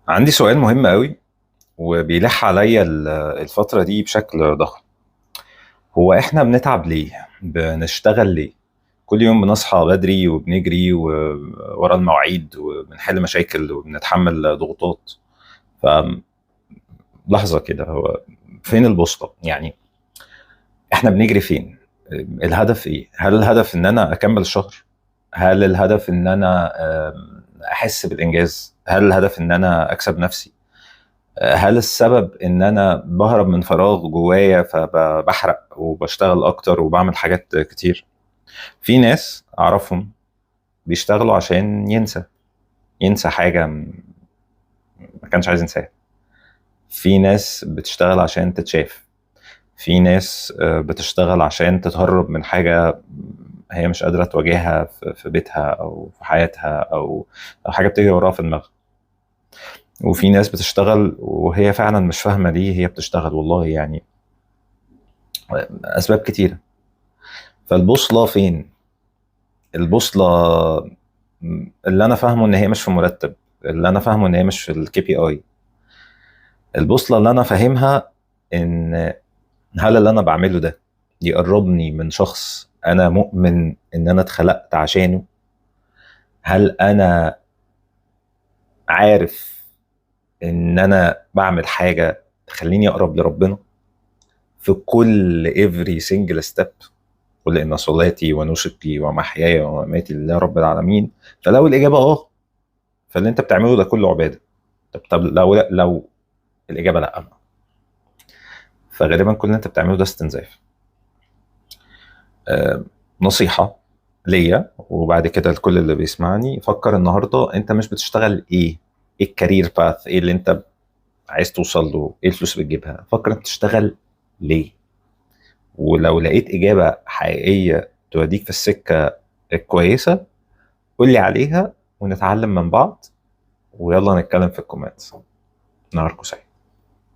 عندي سؤال مهم قوي وبيلح عليا الفترة دي بشكل ضخم. هو احنا بنتعب ليه؟ بنشتغل ليه؟ كل يوم بنصحى بدري وبنجري ورا المواعيد وبنحل مشاكل وبنتحمل ضغوطات. فلحظة كده، هو فين البوصلة؟ يعني احنا بنجري فين؟ الهدف ايه؟ هل الهدف ان انا اكمل الشهر؟ هل الهدف ان انا احس بالانجاز؟ هل الهدف ان انا اكسب نفسي؟ هل السبب ان انا بهرب من فراغ جوايا فبحرق وبشتغل اكتر وبعمل حاجات كتير؟ في ناس اعرفهم بيشتغلوا عشان ينسى حاجة ما كانش عايز ينساها. في ناس بتشتغل عشان تتشاف. في ناس بتشتغل عشان تتهرب من حاجة هي مش قادرة تواجهها في بيتها أو في حياتها أو حاجة بتجري وراها في دماغها. وفي ناس بتشتغل وهي فعلا مش فاهمة ليه هي بتشتغل، والله يعني أسباب كتيرة. فالبوصلة فين؟ البوصلة اللي أنا فاهمه إن هي مش في مرتب، اللي أنا فاهمه إن هي مش في الكي بي آي. البوصلة اللي أنا فاهمها إن هل اللي أنا بعمله ده يقربني من شخص أنا مؤمن إن أنا اتخلقت عشانه؟ هل أنا عارف إن أنا بعمل حاجة تخليني أقرب لربنا في كل every single step؟ قل إن صلاتي ونسكي ومحياي ومماتي لله رب العالمين. فلو الإجابة فاللي أنت بتعمله ده كله عبادة. طب لو الإجابة لأ، فغالبا كل اللي أنت بتعمله ده استنزاف. آه، نصيحة ليا وبعد كده لكل اللي بيسمعني: فكر النهارده انت مش بتشتغل ايه الكارير باث، ايه اللي انت عايز توصل له، ايه الفلوس اللي بتجيبها. فكر انت بتشتغل ليه، ولو لقيت اجابه حقيقيه توديك في السكه الكويسه قول لي عليها ونتعلم من بعض. ويلا نتكلم في الكومنتس. نهاركم سعيد.